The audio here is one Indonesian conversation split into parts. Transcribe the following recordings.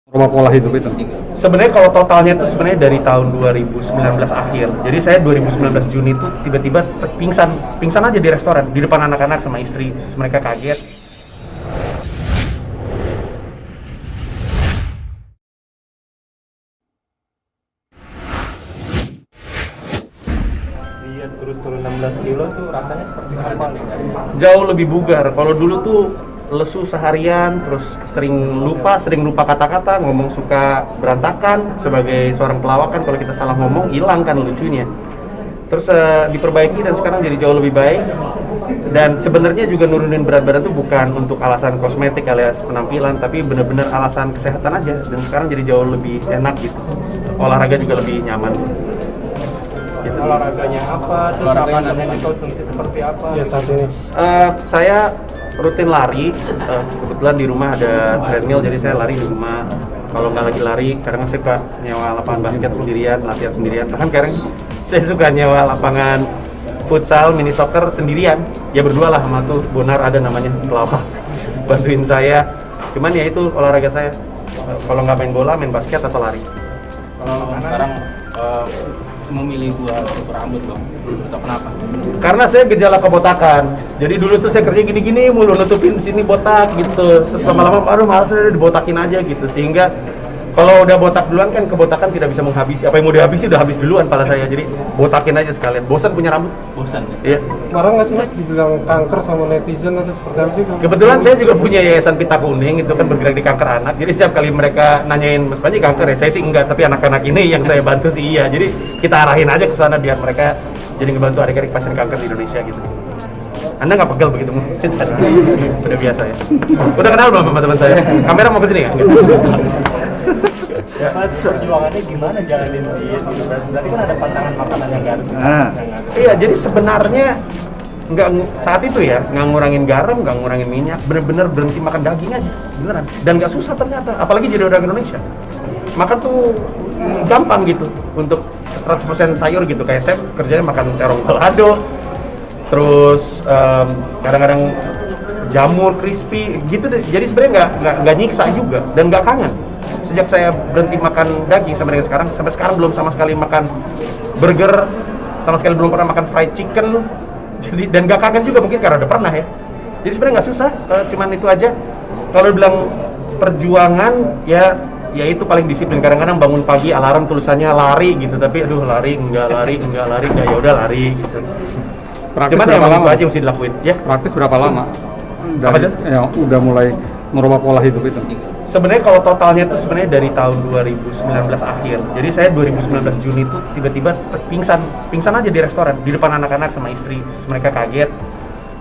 Rumah pola hidup itu. Sebenarnya kalau totalnya itu sebenarnya dari tahun 2019 akhir. Jadi saya 2019 Juni itu tiba-tiba pingsan aja di restoran di depan anak-anak sama istri. Terus mereka kaget. Iya, terus turun 16 kilo tuh rasanya seperti apa? Jauh lebih bugar. Kalau dulu tuh lesu seharian, terus sering lupa kata-kata, ngomong suka berantakan. Sebagai seorang pelawak kan kalau kita salah ngomong hilang kan lucunya. Terus diperbaiki dan sekarang jadi jauh lebih baik. Dan sebenarnya juga nurunin berat badan tuh bukan untuk alasan kosmetik alias penampilan, tapi benar-benar alasan kesehatan aja. Dan sekarang jadi jauh lebih enak gitu. Olahraga juga lebih nyaman. Gitu. Olahraganya apa? Terus makanannya dikonsumsi seperti apa? Ya saat ini. Saya rutin lari, kebetulan di rumah ada treadmill, jadi saya lari di rumah. Kalau nggak lagi lari, kadang saya suka nyewa lapangan basket sendirian, latihan sendirian. Bahkan kadang saya suka nyewa lapangan futsal, mini soccer sendirian. Ya berdua lah sama tuh Bonar, ada namanya pelawak, bantuin saya. Cuman ya itu olahraga saya. Kalau nggak main bola, main basket atau lari. Kalau sekarang memilih buat cukur rambut dong, atau kenapa? Karena saya gejala kebotakan. Jadi dulu tuh saya kerja gini-gini mulu, nutupin sini botak gitu. Terus lama-lama aduh malas udah dibotakin aja gitu. Sehingga kalau udah botak duluan kan kebotakan tidak bisa menghabisi. Apa yang mau dihabisi udah habis duluan pala saya. Jadi botakin aja sekalian. Bosan punya rambut? Bosan. Iya. Marah nggak sih Mas dibilang kanker sama netizen atau seperti apa sih? Kebetulan saya juga punya yayasan Pita Kuning, itu kan bergerak di kanker anak. Jadi setiap kali mereka nanyain, Mas Panji kanker ya? Saya sih enggak, tapi anak-anak ini yang saya bantu sih iya. Jadi kita arahin aja ke sana biar mereka jadi ngebantu adik-adik pasien kanker di Indonesia gitu. Anda nggak pegel begitu? Udah biasa ya? Udah kenal belum sama teman saya? Kamera mau kesini nggak? Mas, perjuangannya gimana jalanin diet gitu? Berarti kan ada pantangan makanan yang garam. Iya, jadi sebenarnya nggak saat itu ya nggak ngurangin garam, nggak ngurangin minyak, bener-bener berhenti makan daging aja, beneran. Dan nggak susah ternyata, apalagi jadi orang Indonesia. Makan tuh gampang gitu untuk 100% sayur gitu, kayak saya kerjanya makan terong balado, terus kadang-kadang jamur crispy gitu deh. Jadi sebenarnya nggak nyiksa juga dan nggak kangen. Sejak saya berhenti makan daging sampai sekarang belum sama sekali makan burger, sama sekali belum pernah makan fried chicken. Jadi dan gak kangen juga mungkin karena udah pernah ya. Jadi sebenarnya nggak susah, cuman itu aja. Kalau bilang perjuangan ya itu paling disiplin. Kadang-kadang bangun pagi alarm tulisannya lari gitu, tapi aduh lari enggak ya udah lari gitu. Praktis Cuman berapa emang lama? itu aja mesti dilakuin ya. Praktis berapa lama? Apa aja? Yang udah mulai merubah pola hidup itu. Sebenarnya kalau totalnya itu sebenarnya dari tahun 2019 akhir. Jadi saya 2019 Juni itu tiba-tiba pingsan aja di restoran di depan anak-anak sama istri. Terus mereka kaget.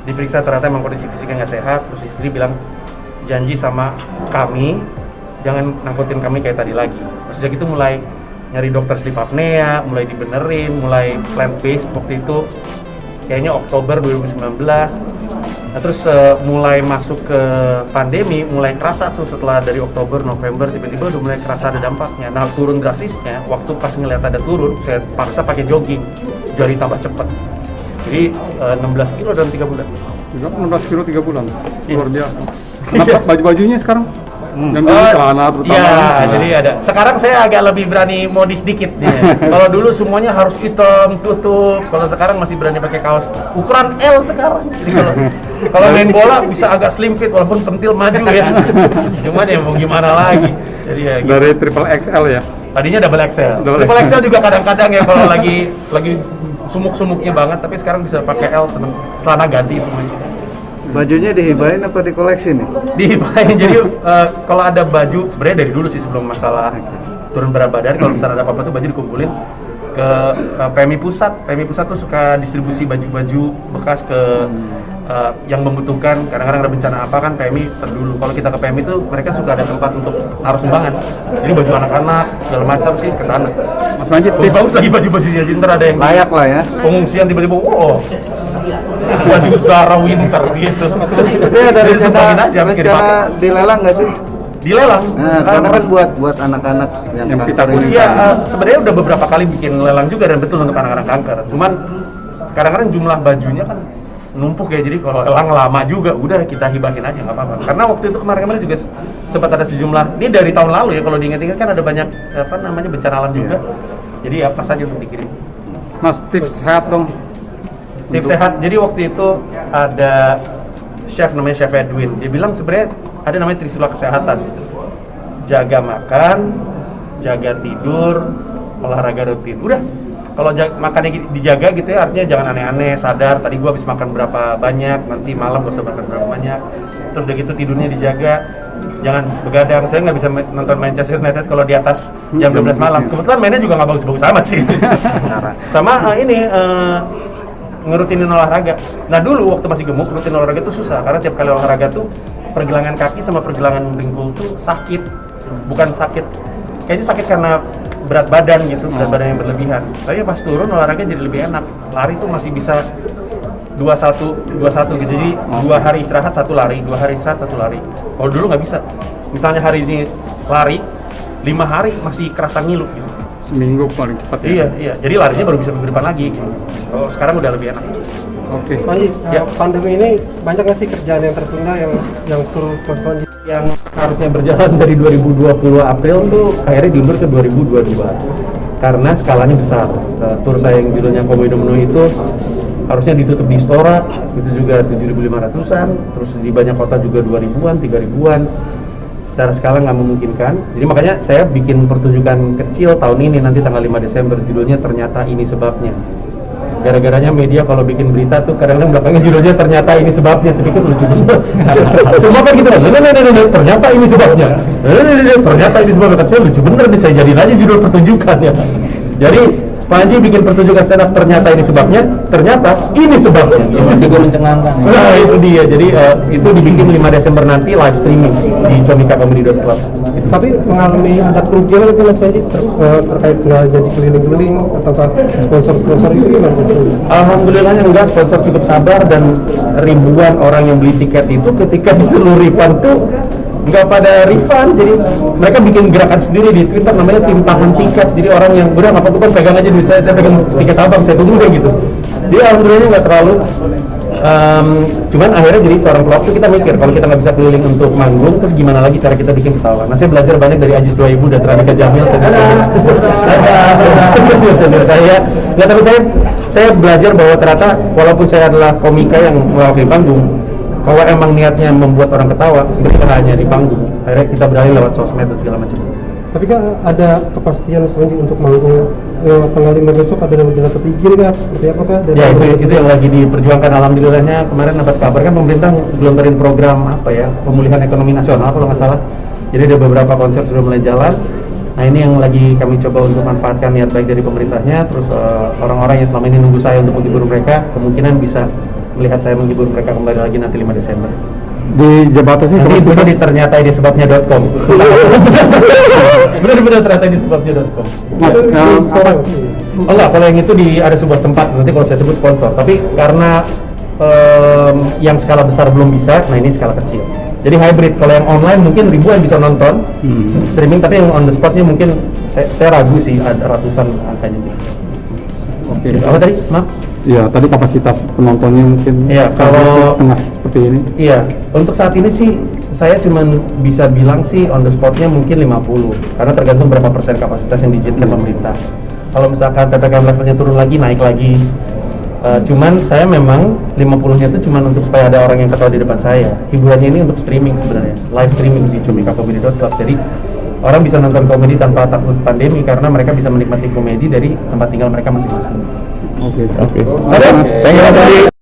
Diperiksa ternyata emang kondisi fisiknya nggak sehat. Terus istri bilang janji sama kami jangan nangkutin kami kayak tadi lagi. Terus sejak itu mulai nyari dokter sleep apnea, mulai dibenerin, mulai plant based waktu itu kayaknya Oktober 2019. Nah, terus mulai masuk ke pandemi, mulai kerasa tuh setelah dari Oktober, November, tiba-tiba udah mulai kerasa ada dampaknya. Nah, turun drastisnya, waktu pas ngeliat ada turun, saya paksa pakai jogging, jadi tambah cepat. Jadi 16 kilo dalam 3 bulan. 16 kilo 3 bulan, Iya. luar biasa. Kenapa baju-bajunya sekarang? Dan celana terutama. Iya, jadi ada. Sekarang saya agak lebih berani modis dikit nih. Kalau dulu semuanya harus hitam, tutup. Kalau sekarang masih berani pakai kaos ukuran L sekarang. Jadi kalau main bola bisa agak slim fit walaupun pentil maju ya. Cuman ya mau gimana lagi. Jadi ya gitu. Dari triple XL ya. Tadinya double XL. Double Triple XL XL juga kadang-kadang ya kalau lagi sumuk-sumuknya banget, tapi sekarang bisa pakai L, seneng. Celana ganti semuanya. Bajunya dihibahin apa dikoleksi nih? Dihibahin. Jadi kalau ada baju sebenarnya dari dulu sih sebelum masalah turun berat badan, kalau misalnya ada apa-apa tuh baju dikumpulin ke PMI Pusat. PMI Pusat tuh suka distribusi baju-baju bekas ke yang membutuhkan. Kadang-kadang ada bencana apa kan PMI terdulu. Kalau kita ke PMI tuh mereka suka ada tempat untuk naruh sumbangan. Jadi baju anak-anak segala macam sih ke sana. Mas Manjit, Bagus lagi baju-bajunya, jadi ntar ada yang Layak lah ya. pengungsian tiba-tiba baju Zara winter gitu. Tapi ada Jadi sumbangin aja meski dipakai. rencana dilelang nggak sih? Dilelang. Nah, karena kan buat anak-anak yang Yang kanker Pita ini. Kuning. Iya, sebenarnya udah beberapa kali bikin lelang juga dan betul untuk anak-anak kanker. Cuman kadang-kadang jumlah bajunya kan numpuk ya, jadi kalau lelang lama juga, udah kita hibahin aja nggak apa-apa. Karena waktu itu kemarin-kemarin juga sempat ada sejumlah, ini dari tahun lalu ya, kalau diingat-ingat kan ada banyak bencana alam juga. Jadi ya pas aja untuk dikirim. Mas, tips sehat dong. Tips sehat, jadi waktu itu ada chef namanya Chef Edwin, dia bilang sebenarnya ada namanya trisula kesehatan. Jaga makan, jaga tidur, olahraga rutin. Udah, kalau makannya dijaga gitu ya, artinya jangan aneh-aneh, sadar tadi gua habis makan berapa banyak, nanti malam gak usah makan berapa banyak. Terus udah gitu tidurnya dijaga, jangan begadang. Saya nggak bisa nonton Manchester United kalau di atas jam 12 malam. Kebetulan mainnya juga nggak bagus-bagus amat sih. Sama ngerutinin olahraga. Nah dulu waktu masih gemuk, rutin olahraga itu susah karena tiap kali olahraga tuh pergelangan kaki sama pergelangan dengkul tuh sakit. Bukan sakit, kayaknya sakit karena berat badan gitu, berat badan yang berlebihan. Tapi pas turun olahraga jadi lebih enak. Lari tuh masih bisa 21 gitu. Jadi 2 hari istirahat 1 lari, 2 hari istirahat 1 lari. Kalau dulu nggak bisa. Misalnya hari ini lari 5 hari masih kerasa ngilu gitu. Seminggu paling cepat ya. Iya. Jadi larinya baru bisa minggu depan lagi gitu. Kalau sekarang udah lebih enak. Oke. Mas Panji, Ya. pandemi ini banyak nggak sih kerjaan yang tertunda yang turut Mas Panji? Yang harusnya berjalan dari 2020 April tuh akhirnya diundur ke 2022 karena skalanya besar. Tur saya yang judulnya Komodo Menu itu harusnya ditutup di Istora, itu juga 7.500-an, terus di banyak kota juga 2.000-an, 3.000-an. Secara skala nggak memungkinkan, jadi makanya saya bikin pertunjukan kecil tahun ini, nanti tanggal 5 Desember, judulnya Ternyata Ini Sebabnya. Gara-garanya media kalau bikin berita tuh kadang-kadang belakangnya judulnya Ternyata Ini Sebabnya, saya pikir lucu banget. Semua kan gitu kan, ternyata ini sebabnya. Ternyata ini sebabnya, kan saya lucu bener nih, saya jadiin aja judul pertunjukan ya. Jadi Panji bikin pertunjukan stand up, ternyata ini sebabnya, ternyata ini sebabnya. Itu juga mencengangkan. Nah itu dia, jadi itu dibikin 5 Desember nanti live streaming di comikacomedy.club. Tapi mengalami ada kerugian nggak sih Mas Panji terkait nggak jadi keliling-keliling atau sponsor-sponsor itu gimana? Alhamdulillahnya enggak, sponsor cukup sabar dan ribuan orang yang beli tiket itu ketika disuruh refund tuh nggak pada refund, jadi mereka bikin gerakan sendiri di Twitter namanya tim tahan tiket. Jadi orang yang udah nggak apa-apa pegang aja duit saya pegang tiket abang, saya tunggu deh gitu. Jadi alhamdulillahnya nggak terlalu. Cuman akhirnya jadi seorang pelaku kita mikir kalau kita nggak bisa keliling untuk manggung, terus gimana lagi cara kita bikin ketawa. Nah saya belajar banyak dari Ajis 2000 dan Radika Jamil. Saya belajar bahwa ternyata walaupun saya adalah komika yang mewakili panggung, kalau emang niatnya membuat orang ketawa, sebenarnya hanya di panggung. Akhirnya kita beralih lewat sosmed dan segala macam. Tapi kan ada kepastian Mas Panji untuk manggung tanggal 5 besok ada dapat izin nggak? Seperti apa kah? Ya itu yang lagi diperjuangkan. Alhamdulillahnya kemarin dapat kabar kan pemerintah gelontorin program pemulihan ekonomi nasional kalau nggak salah. Jadi ada beberapa konser sudah mulai jalan. Nah ini yang lagi kami coba untuk manfaatkan niat baik dari pemerintahnya. Terus orang-orang yang selama ini nunggu saya untuk menghibur mereka kemungkinan bisa melihat saya menghibur mereka kembali lagi nanti 5 Desember. Di jabatan sih Ini benar di ternyata ini sebabnya.com. Benar-benar ternyata ini sebabnya.com. Mas, Oh enggak, kalau yang itu ada sebuah tempat, nanti kalau saya sebut sponsor. Tapi karena yang skala besar belum bisa, nah ini skala kecil. Jadi hybrid, kalau yang online mungkin ribuan bisa nonton streaming, tapi yang on the spotnya mungkin saya ragu sih ada ratusan angkanya sih. Oke. Apa tadi? Maaf? Ya, tadi kapasitas penontonnya mungkin Iya, kalau tengah seperti ini. Iya, untuk saat ini sih saya cuma bisa bilang sih on the spotnya mungkin 50, karena tergantung berapa persen kapasitas yang diizinkan pemerintah. Kalau misalkan PPKM levelnya turun lagi, naik lagi. Cuman saya memang 50-nya itu cuma untuk supaya ada orang yang ketawa di depan saya. Hiburannya ini untuk streaming sebenarnya, live streaming di comikacomedy.club. Jadi orang bisa nonton komedi tanpa takut pandemi karena mereka bisa menikmati komedi dari tempat tinggal mereka masing-masing. Oke. Thank you.